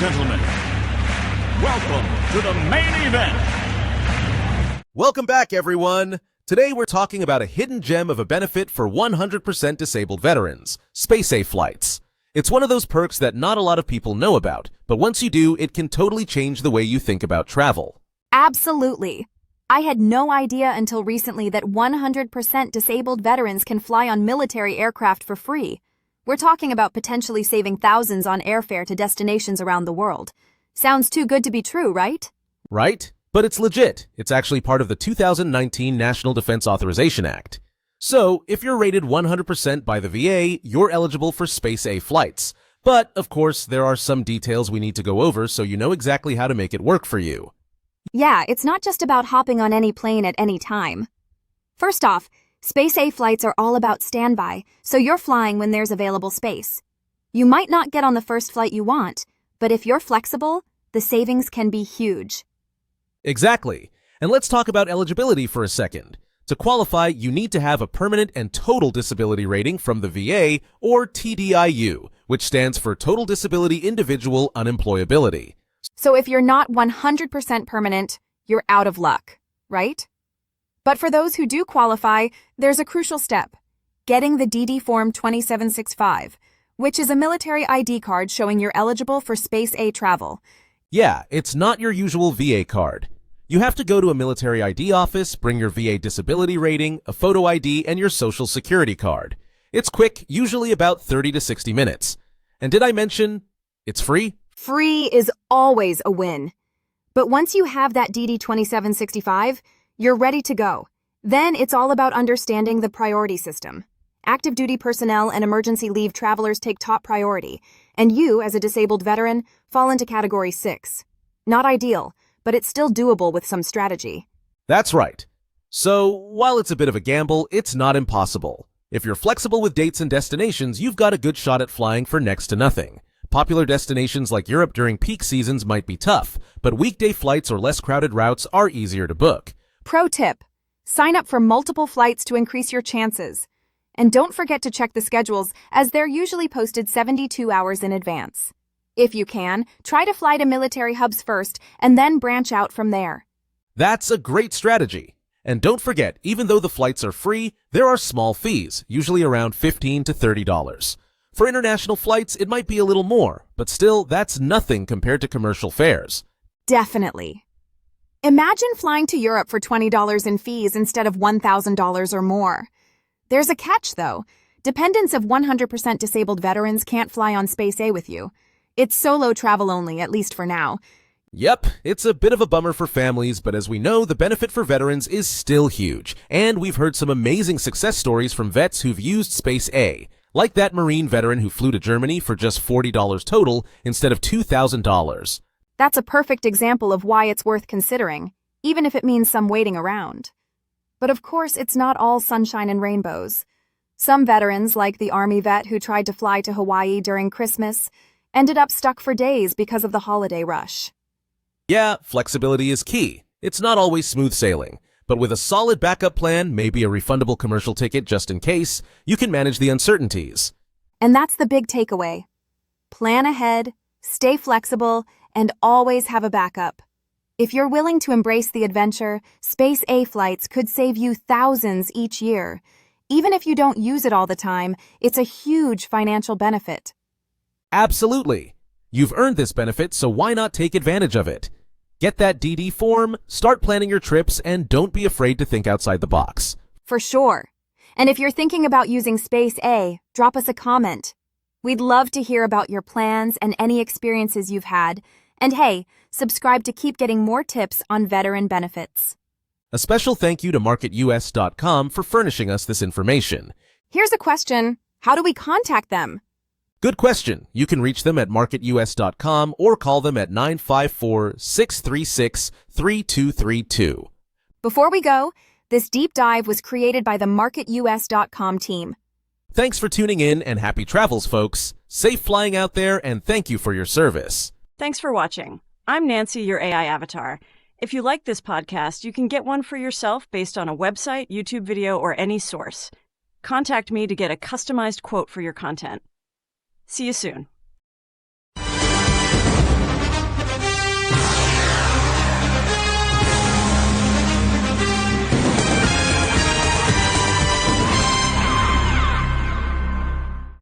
gentlemen, welcome to the main event. Welcome back, everyone. Today we're talking about a hidden gem of a benefit for 100% disabled veterans, Space A flights. It's one of those perks that not a lot of people know about, but once you do, it can totally change the way you think about travel. Absolutely. I had no idea until recently that 100% disabled veterans can fly on military aircraft for free. We're talking about potentially saving thousands on airfare to destinations around the world. Sounds too good to be true, right? Right? But it's legit. It's actually part of the 2019 National Defense Authorization Act. So, if you're rated 100% by the VA, you're eligible for Space A flights. But, of course, there are some details we need to go over so you know exactly how to make it work for you. Yeah, it's not just about hopping on any plane at any time. First off, Space A flights are all about standby, so you're flying when there's available space. You might not get on the first flight you want, but if you're flexible, the savings can be huge. Exactly. And let's talk about eligibility for a second. To qualify, you need to have a permanent and total disability rating from the VA, or TDIU, which stands for Total Disability Individual Unemployability. So if you're not 100% permanent, you're out of luck, right? But for those who do qualify, there's a crucial step: getting the DD Form 2765, which is a military ID card showing you're eligible for Space A travel. Yeah, it's not your usual VA card. You have to go to a military ID office, bring your VA disability rating, a photo ID, and your social security card. It's quick, usually about 30 to 60 minutes. And did I mention it's free? Free is always a win. But once you have that DD 2765, you're ready to go. Then it's all about understanding the priority system. Active duty personnel and emergency leave travelers take top priority, and you, as a disabled veteran, fall into Category 6. Not ideal, but it's still doable with some strategy. That's right. So, while it's a bit of a gamble, it's not impossible. If you're flexible with dates and destinations, you've got a good shot at flying for next to nothing. Popular destinations like Europe during peak seasons might be tough, but weekday flights or less crowded routes are easier to book. Pro tip: sign up for multiple flights to increase your chances. And don't forget to check the schedules, as they're usually posted 72 hours in advance. If you can, try to fly to military hubs first and then branch out from there. That's a great strategy. And don't forget, even though the flights are free, there are small fees, usually around $15 to $30. For international flights, it might be a little more, but still, that's nothing compared to commercial fares. Definitely. Imagine flying to Europe for $20 in fees instead of $1,000 or more. There's a catch, though. Dependents of 100% disabled veterans can't fly on Space A with you. It's solo travel only, at least for now. Yep, it's a bit of a bummer for families, but as we know, the benefit for veterans is still huge. And we've heard some amazing success stories from vets who've used Space A, like that Marine veteran who flew to Germany for just $40 total instead of $2,000. That's a perfect example of why it's worth considering, even if it means some waiting around. But of course, it's not all sunshine and rainbows. Some veterans, like the Army vet who tried to fly to Hawaii during Christmas, ended up stuck for days because of the holiday rush. Yeah, flexibility is key. It's not always smooth sailing, but with a solid backup plan, maybe a refundable commercial ticket just in case, you can manage the uncertainties. And that's the big takeaway. Plan ahead, stay flexible, and always have a backup. If you're willing to embrace the adventure, Space A flights could save you thousands each year. Even if you don't use it all the time, it's a huge financial benefit. Absolutely. You've earned this benefit, so why not take advantage of it? Get that DD form, start planning your trips, and don't be afraid to think outside the box. For sure. And if you're thinking about using Space A, drop us a comment. We'd love to hear about your plans and any experiences you've had. And hey, subscribe to keep getting more tips on veteran benefits. A special thank you to MarketUS.com for furnishing us this information. Here's a question: how do we contact them? Good question. You can reach them at MarketUS.com or call them at 954-636-3232. Before we go, this deep dive was created by the MarketUS.com team. Thanks for tuning in and happy travels, folks. Safe flying out there, and thank you for your service. Thanks for watching. I'm Nancy, your AI avatar. If you like this podcast, you can get one for yourself based on a website, YouTube video, or any source. Contact me to get a customized quote for your content. See you soon.